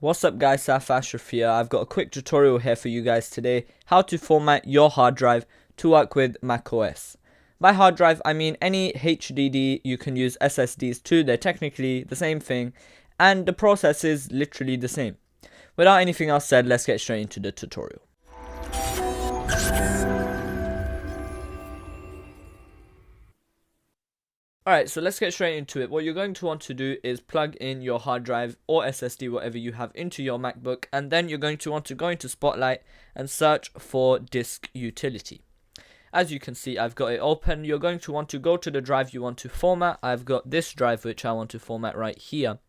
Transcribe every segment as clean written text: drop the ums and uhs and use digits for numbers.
What's up guys, Saf Ashraf here. I've got a quick tutorial here for you guys today, how to format your hard drive to work with macOS. By hard drive, I mean any HDD. You can use SSDs too, they're technically the same thing, and the process is literally the same. Without anything else said, let's get straight into the tutorial. Alright, so let's get straight into it. What you're going to want to do is plug in your hard drive or SSD, whatever you have, into your MacBook, and then you're going to want to go into Spotlight and search for disk utility. As you can see, I've got it open. You're going to want to go to the drive you want to format. I've got this drive which I want to format right here.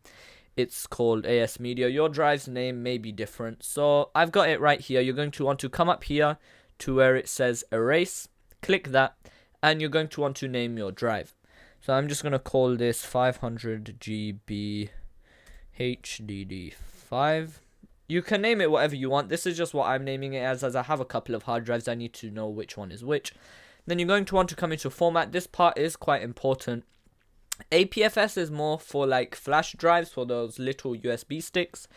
It's called AS Media. Your drive's name may be different, so I've got it right here. You're going to want to come up here to where it says erase, click that, and you're going to want to name your drive. So I'm just going to call this 500 GB HDD5. You can name it whatever you want. This is just what I'm naming it as I have a couple of hard drives. I need to know which one is which. Then you're going to want to come into format. This part is quite important. APFS is more for like flash drives, for those little USB sticks.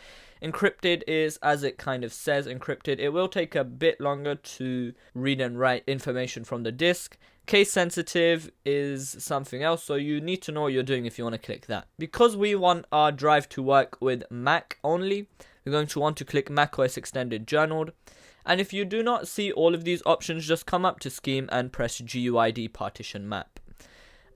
Encrypted is, as it kind of says, encrypted. It will take a bit longer to read and write information from the disk. Case sensitive is something else, so you need to know what you're doing if you want to click that. Because we want our drive to work with Mac only, we're going to want to click macOS Extended Journaled. And if you do not see all of these options, just come up to Scheme and press GUID Partition Map.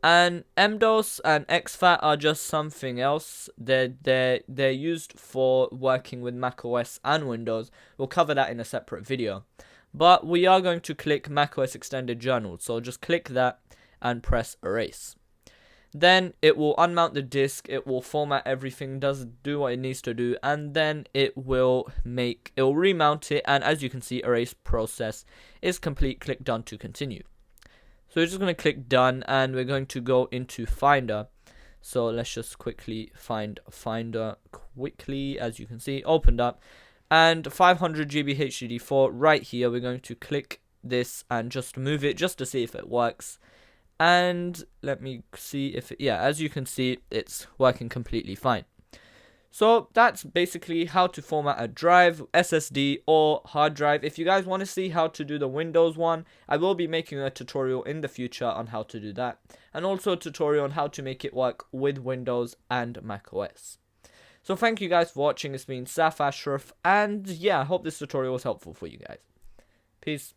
And MDOS and exFAT are just something else. They're used for working with macOS and Windows. We'll cover that in a separate video. But we are going to click macOS Extended Journal. So just click that and press erase. Then it will unmount the disk. It will format everything, do what it needs to do, and then it will remount it. And as you can see, erase process is complete. Click done to continue. So we're just going to click done, and we're going to go into Finder. So let's just quickly find Finder quickly. As you can see, opened up, and 500 GB HDD4 right here. We're going to click this and just move it just to see if it works. And let me see if it, yeah, as you can see, it's working completely fine. So that's basically how to format a drive, SSD or hard drive. If you guys want to see how to do the Windows one, I will be making a tutorial in the future on how to do that, and also a tutorial on how to make it work with Windows and macOS. So thank you guys for watching. It's been Saf Ashraf, and yeah, I hope this tutorial was helpful for you guys. Peace.